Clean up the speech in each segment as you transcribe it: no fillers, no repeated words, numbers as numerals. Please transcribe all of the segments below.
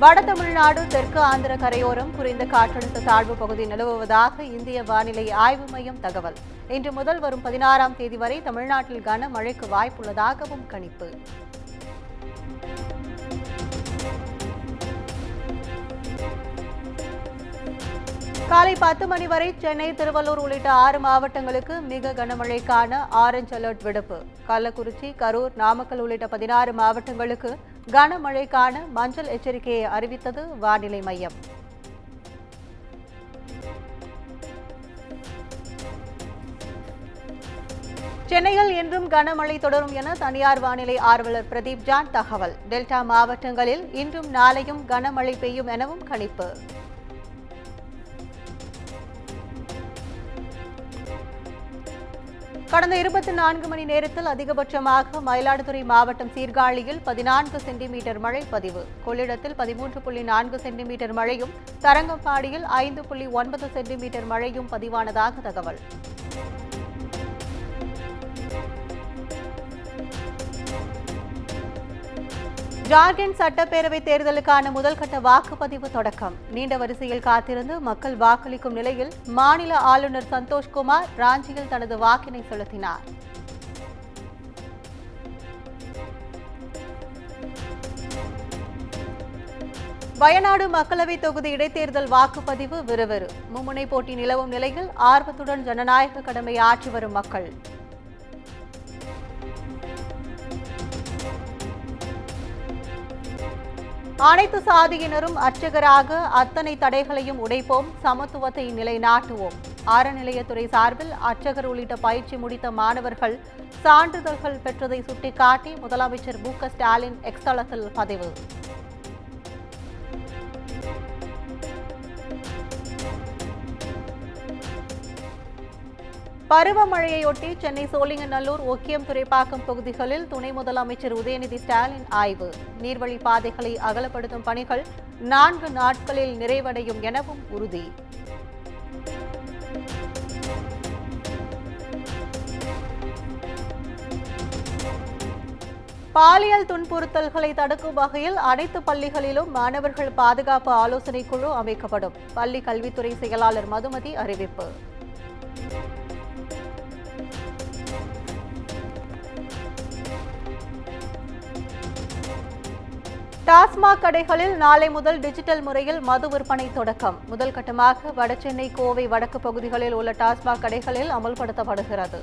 வட தமிழ்நாடு தெற்கு ஆந்திர கரையோரம் குறைந்த காற்றழுத்த தாழ்வு பகுதி நிலவுவதாக இந்திய வானிலை ஆய்வு மையம் தகவல். இன்று முதல் வரும் 16ஆம் தேதி வரை தமிழ்நாட்டில் கனமழைக்கு வாய்ப்புள்ளதாகவும் கணிப்பு. காலை 10 மணி வரை சென்னை, திருவள்ளூர் உள்ளிட்ட 6 மாவட்டங்களுக்கு மிக கனமழைக்கான ஆரஞ்ச் அலர்ட் விடுப்பு. கள்ளக்குறிச்சி, கரூர், நாமக்கல் உள்ளிட்ட 16 மாவட்டங்களுக்கு கனமழைக்கான மஞ்சள் எச்சரிக்கையை அறிவித்தது வானிலை மையம். சென்னையில் இன்றும் கனமழை தொடரும் என தனியார் வானிலை ஆர்வலர் பிரதீப் ஜான் தகவல். டெல்டா மாவட்டங்களில் இன்றும் நாளையும் கனமழை பெய்யும் எனவும் கணிப்பு. கடந்த 24 மணி நேரத்தில் அதிகபட்சமாக மயிலாடுதுறை மாவட்டம் சீர்காழியில் 14 சென்டிமீட்டர் மழை பதிவு. கொள்ளிடத்தில் 13.4 சென்டிமீட்டர் மழையும், தரங்கம்பாடியில் 5.9 சென்டிமீட்டர் மழையும் பதிவானதாக தகவல். ஜார்க்கண்ட் சட்டப்பேரவைத் தேர்தலுக்கான முதல்கட்ட வாக்குப்பதிவு தொடக்கம். நீண்ட வரிசையில் காத்திருந்து மக்கள் வாக்களிக்கும் நிலையில் மாநில ஆளுநர் சந்தோஷ்குமார் ராஞ்சியில் தனது வாக்கினை செலுத்தினார். வயநாடு மக்களவைத் தொகுதி இடைத்தேர்தல் வாக்குப்பதிவு விறுவிறு. மும்முனை போட்டி நிலவும் நிலையில் ஆர்வத்துடன் ஜனநாயக கடமை ஆற்றி வரும் மக்கள். அனைத்து சாதியினரும் அர்ச்சகராக அத்தனை தடைகளையும் உடைப்போம், சமத்துவத்தை நிலைநாட்டுவோம். அறநிலையத்துறை சார்பில் அர்ச்சகர் உள்ளிட்ட பயிற்சி முடித்த மாணவர்கள் சான்றிதழ்கள் பெற்றதை சுட்டிக்காட்டி முதலமைச்சர் மு.க. ஸ்டாலின் எக்ஸ் தளத்தில் பதிவு. பருவமழையொட்டி சென்னை சோழிங்கநல்லூர், ஒக்கியம், துறைப்பாக்கம் பகுதிகளில் துணை முதலமைச்சர் உதயநிதி ஸ்டாலின் ஆய்வு. நீர்வழி பாதைகளை அகலப்படுத்தும் பணிகள் 4 நாட்களில் நிறைவடையும் எனவும் உறுதி. பாலியல் துன்புறுத்தல்களை தடுக்கும் வகையில் அனைத்து பள்ளிகளிலும் மாணவர்கள் பாதுகாப்பு ஆலோசனை குழு அமைக்கப்படும். பள்ளி கல்வித்துறை செயலாளர் மதுமதி அறிவிப்பு. டாஸ்மாக் கடைகளில் நாளை முதல் டிஜிட்டல் முறையில் மது விற்பனை தொடக்கம். முதல் கட்டமாக வடசென்னை, கோவை வடக்கு பகுதிகளில் உள்ள டாஸ்மாக் கடைகளில் அமல்படுத்தப்படுகிறது.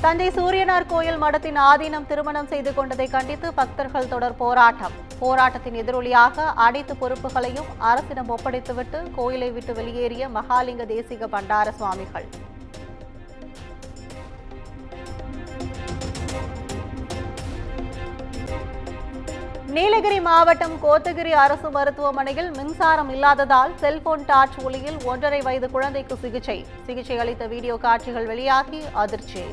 தஞ்சை சூரியனார் கோயில் மடத்தின் ஆதீனம் திருமணம் செய்து கொண்டதை கண்டித்து பக்தர்கள் தொடர் போராட்டம். போராட்டத்தின் எதிரொலியாக அனைத்து பொறுப்புகளையும் அரசிடம் ஒப்படைத்துவிட்டு கோயிலை விட்டு வெளியேறிய மகாலிங்க தேசிக பண்டார சுவாமிகள். நீலகிரி மாவட்டம் கோத்தகிரி அரசு மருத்துவமனையில் மின்சாரம் இல்லாததால் செல்போன் டார்ச் ஒளியில் 1.5 வயது குழந்தைக்கு சிகிச்சை அளித்த வீடியோ காட்சிகள் வெளியாகி அதிர்ச்சி.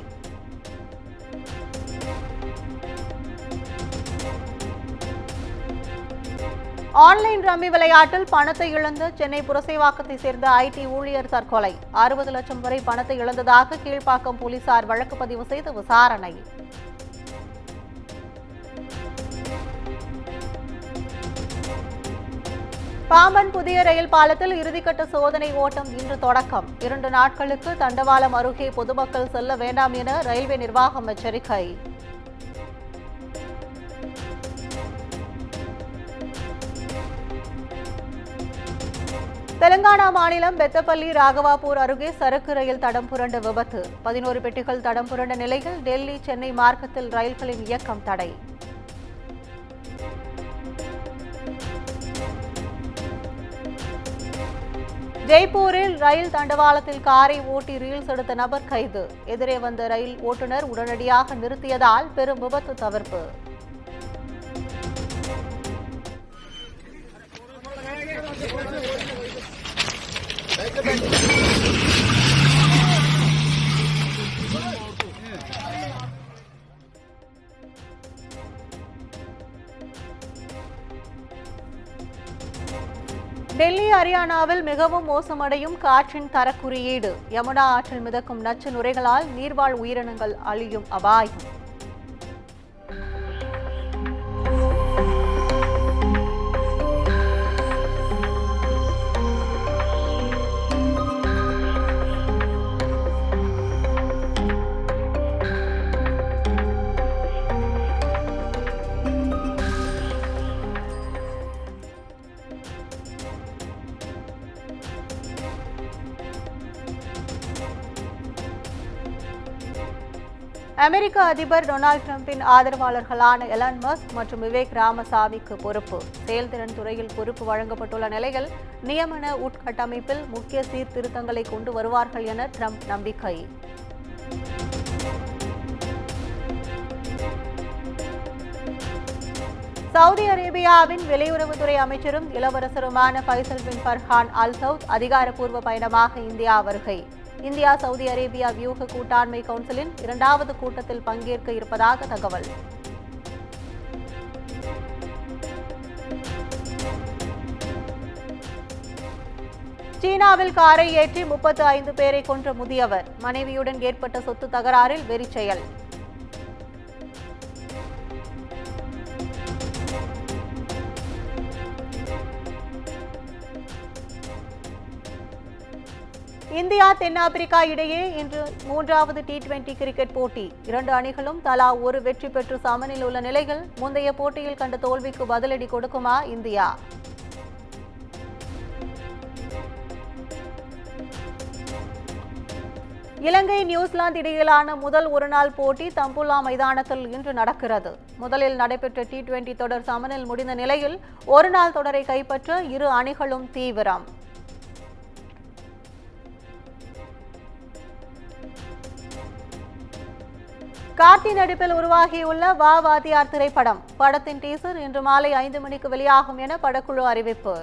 ஆன்லைன் ரம்மி விளையாட்டில் பணத்தை இழந்த சென்னை புரசைவாக்கத்தை சேர்ந்த ஐடி ஊழியர் தற்கொலை. 60 லட்சம் வரை பணத்தை இழந்ததாக கீழ்ப்பாக்கம் போலீசார் வழக்கு பதிவு செய்து விசாரணை. பாம்பன் புதிய ரயில் பாலத்தில் இறுதிக்கட்ட சோதனை ஓட்டம் இன்று தொடக்கம். 2 நாட்களுக்கு தண்டவாளம் அருகே பொதுமக்கள் செல்ல வேண்டாம் என ரயில்வே நிர்வாகம் எச்சரிக்கை. தெலுங்கானா மாநிலம் பெத்தப்பள்ளி ராகவாபூர் அருகே சரக்கு ரயில் தடம் புரண்ட விபத்து. 11 பெட்டிகள் தடம் புரண்ட நிலையில் டெல்லி, சென்னை மார்க்கத்தில் ரயில்களின் இயக்கம் தடை. ஜெய்ப்பூரில் ரயில் தண்டவாளத்தில் காரை ஓட்டி ரீல்ஸ் எடுத்த நபர் கைது. எதிரே வந்த ரயில் ஓட்டுநர் உடனடியாக நிறுத்தியதால் பெரும் விபத்து தவிர்ப்பு. டெல்லி ஹரியானாவில் மிகவும் மோசமடையும் காற்றின் தரக்குறியீடு. யமுனா ஆற்றில் மிதக்கும் நச்சு நுரைகளால் நீர்வாழ் உயிரினங்கள் அழியும் அபாயம். அமெரிக்க அதிபர் டொனால்டு டிரம்பின் ஆதரவாளர்களான எலான் மஸ்க் மற்றும் விவேக் ராமசாமிக்கு பொறுப்பு. செயல்திறன் துறையில் பொறுப்பு வழங்கப்பட்டுள்ள நிலையில் நியமன உட்கட்டமைப்பில் முக்கிய சீர்திருத்தங்களை கொண்டு வருவார்கள் என டிரம்ப் நம்பிக்கை. சவுதி அரேபியாவின் வெளியுறவுத்துறை அமைச்சரும் இளவரசருமான ஃபைசல் பின் ஃபர்ஹான் அல் சவுத் அதிகாரப்பூர்வ பயணமாக இந்தியா வருகை. இந்தியா சவுதி அரேபியா வியூக கூட்டாண்மை கவுன்சிலின் 2வது கூட்டத்தில் பங்கேற்க இருப்பதாக தகவல். சீனாவில் காரை ஏற்றி 35 பேரை கொன்ற முதியவர். மனைவியுடன் ஏற்பட்ட சொத்து தகராறில் வெறிச்செயல். இந்தியா தென்னாப்பிரிக்கா இடையே இன்று 3வது T20 கிரிக்கெட் போட்டி. 2 அணிகளும் தலா ஒரு வெற்றி பெற்று சமனில் உள்ள நிலையில் முந்தைய போட்டியில் கண்ட தோல்விக்கு பதிலடி கொடுக்குமா இந்தியா? இலங்கை நியூசிலாந்து இடையிலான முதல் ஒருநாள் போட்டி தம்புல்லா மைதானத்தில் இன்று நடக்கிறது. முதலில் நடைபெற்ற T20 தொடர் சமனில் முடிந்த நிலையில் ஒருநாள் தொடரை கைப்பற்ற இரு அணிகளும் தீவிரம். கார்த்தி நடிப்பில் உருவாகியுள்ள வா வாத்தியார் திரைப்படம். படத்தின் டீசர் இன்று மாலை 5 மணிக்கு வெளியாகும் என படக்குழு அறிவிப்பு.